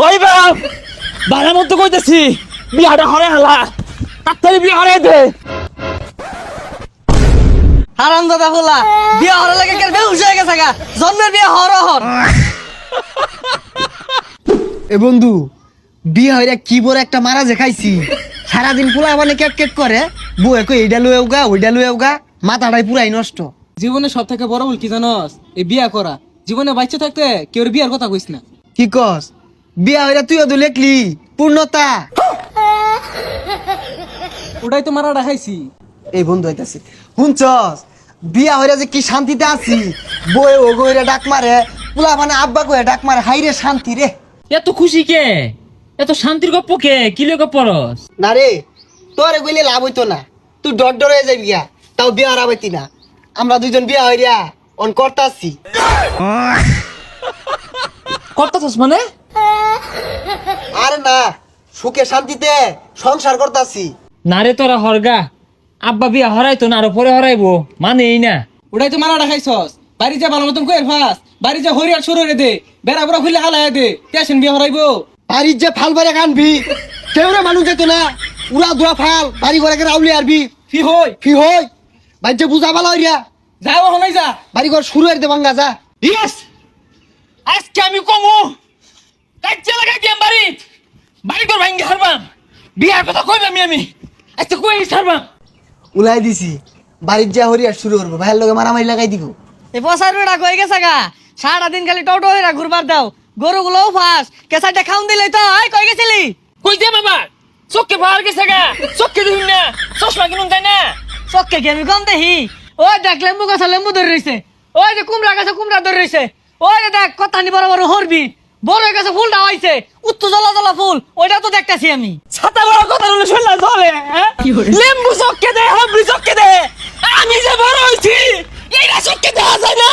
ওই বাপ বাড়ার মতো কইতেছি বিয়াটা হরে হালা তাড়াতাড়ি বিয়া হরে দে। হারাম দাদা বলা বিয়া হওয়ার লাগে কেন বেহুশ হয়ে গেছে গা, জন্মের বিয়া হর হর। এ বন্ধু বিয়ে হইরা কি বড় একটা মারা যে খাইছি। সারাদিন পোলা মানে কেট কেট করে, বউয়ে কই এইডা লুয়েও গা ওইডা লুয়েও গা, মাথাটাই পুরাই নষ্ট। জীবনে সব থেকে বড় ভুল কি জানোস? এই বিয়া করা। জীবনে বাচ্চা থাকতে কেউ বিয়ার কথা কইস না। কি কস? বিয়া হইরা তুইও তো লেখলি পূর্ণতা। ওটাই তো মারা খাইছি। এই বন্ধু হইতাছে শুনছস, বিয়া হইরা যে কি শান্তিতে আছি। বউয়ে ও গইরা ডাক মারে, পোলা মানে আব্বা কইরা ডাক মারে, হাইরে শান্তি রে। এত খুশি কে, এত শান্তির গপ্প কে, কি লেগে পড়স? না রে, তোরে কইলে লাভ হইতো না, তুই ডর ডর হয়ে যাবি গা, তাও বিয়া হারাবাইতি না। আমরা দুজন বিয়া হইরা অন করতাছি। করতেছস মানে? আরে না, সুখে শান্তিতে সংসার করতাছি। না রে তোরা হরগা, আব্বা বিয়া হরাইতো না আরো পরে হরাইবো, মানে এই না। ওটাই তো মারা খাইছস। বাড়ি যা ভালো মতন কইর ফাস, বাড়ি যা হরিয়ার শুরু রে দে, বেড়া বড় খুলে হালায় দে, টেনশন বিয়া হরাইবো। বাড়ির যে ফাল বাড়ি কানবি, কেউরে মানুষ যেত না, উড়া দুরা ফাল বাড়ি ঘরে রাউলে আরবি ফি হই কি হই। বাড়ি যে বুঝা ভালো হইয়া যাও হনাই যা। বাড়ি ঘর শুরু হইতে ভাঙ্গা যা। ইয়েস, আজকে আমি কমু কাজে লাগাই দিম বাড়ি, বাড়ি তোর ভাঙ্গি হারবাম, বিয়ার কথা কইবাম আমি আজকে কই ছাড়বাম। উলাই দিছি, বাড়ির যা হরিয়া শুরু করবো, ভাইয়ের লগে মারামারি লাগাই দিব। এই বসার বেড়া কই গেছে গা, সারাদিন খালি টোটো হইরা ঘুরবার দাও, গরুগুলোও ফাঁস, কেসাইটা খাউন দিলেই তো। এই কই গেছিলি? কই দে বাবা, চোখে ভার গেছে গা, চোখে দেখুন না, চশমা কিনুন তাই না? চক্কে কি আমি কম দেখি? ওই দেখ লেম্বু গাছে লেম্বু ধরে রইছে, ওই যে কুমড়া গাছে কুমড়া ধরে রইছে, ওই যে দেখ কত্তানি বড় বড় হরবি, বড় গাছে ফুলটা হইছে, উত্তু জ্বলা জ্বলা ফুল, ওইটা তো দেখতাছি আমি। ছাতা বড় কথা বলে শুনলা চলে? লেম্বু চোখে দে, হবরি চোখে দে, আমি যে বড় হইছি এইটা চোখে দেওয়া যায় না।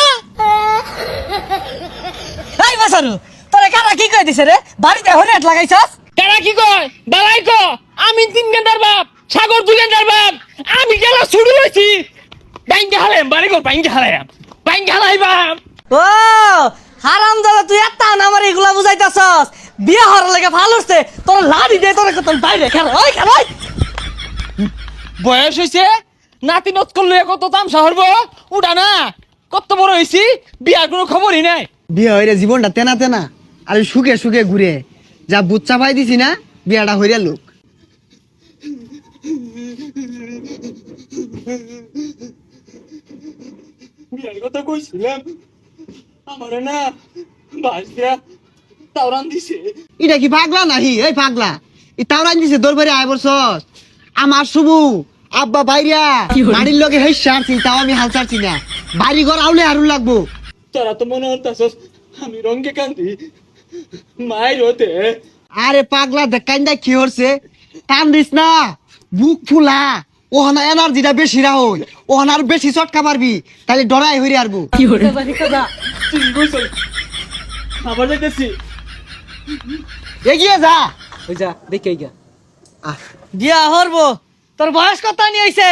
এই বাসারু, তোরে কারা কি কই দিছে রে? বাড়িতে হরিয়াট লাগাইছস? কারা কি কয় বালাই ক, আমি 3 ঘন্টার বাপ, সাগর 2 ঘন্টার বাপ, আমি গেলা শুরু হইছি বাইঙ্গে হালাম, বাড়ি ঘর বাইঙ্গে হালাম, বাইঙ্গে হালাইবাম। ও হারাম দাদা, তুই এত না আমার এগুলা বুঝাইতাছস? বিয়া হওয়ার লাগে ভালো হচ্ছে, তোর লাড়ি দে, তোর কত বাইরে খেলা। ওই খেলা, ওই বয়স হইছে, নাতি নচ করলে কত তামসা হরব, উঠা না কত বড় হইছি, বিয়ার কোনো খবরই নাই। বিয়ে হইরা জীবনটা তেনা তেনা, আর ওই সুখে সুখে ঘুরে যা বুচ্চা পাই দিছি না, বিয়াটা হইরা লোক। বিয়ার কথা কইছিলাম, আমারে না বাসিয়া তাওরান দিছে। এটা কি পাগলা নাহি? এই পাগলা, এই তাওরান দিছে দরবারে আয় বছর। আমার শুভু আব্বা বাইরিয়া বাড়ির লগে হেই সারছি, তাও আমি হাল ছাড়ছি না। বাড়ি ঘর আউলে হারুন লাগবো। তোরা তো মনে হতাছস আমি রঙ্গে কান্দি, মায়ের হতে। আরে পাগলা দেখাইন দা কি হচ্ছে, টান দিস না, বুক ফুলা। ওহানা এনার্জিটা বেশি রাহল, ওহানার বেশি চটকা মারবি, তাহলে ডরাই হইরে আরবো। তুই কইছস আবার যাইতেছি। এগিয়ে যা। ওই যা দেখে গা। বিয়া হরবো, তোর বয়স কত নিয়ে হইছে?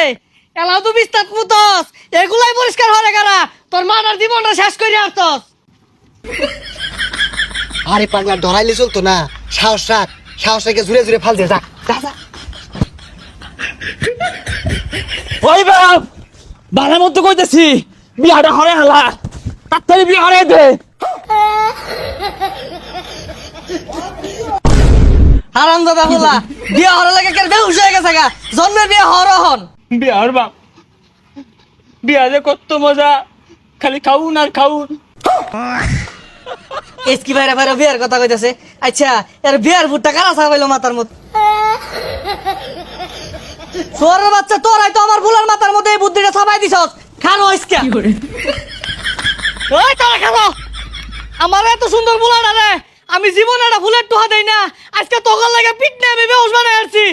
এলাও তো বিস্তার মুতস, এগুলাই পরিষ্কার হরে গারা, তোর মানার জীবনটা শেষ করে আসতস। আরে পাগলা ডরাইলে চলতো না, সাহস রাখ, সাহস রেখে জুড়ে জুড়ে ফাল দে। যা যা যা। ওই বাপ বালার মতো কইতেছি বিয়াটা হরে হালা, তাড়াতাড়ি বিয়া হরে দে। হারাম দাদা বলা বিয়া হওয়ার লাগে কেন বেহুশ হয়ে গেছে গা, জন্মের বিয়া হর হন। বিয়ার বাপ, বিয়া যে কত মজা, খালি খাউন আর খাউন। এসকি বাইরে বাইরে বিয়ার কথা কইতাছে। আচ্ছা এর বিয়ার ভুট্টা কারা চাপাইলো মাথার মধ্যে? সোরের বাচ্চা, তোরাই তো আমার ফুলার মাথার মধ্যে এই বুদ্ধিটা চাপাই দিছস। খানো আজকে ওই তোরা খাবো। আমার এত সুন্দর ফুলাটা রে, আমি জীবনে একটা ফুলের টোহা দেই না, আজকে তোকার লাগে পিট নিয়ে আমি বেহুশ বানাই আসছি।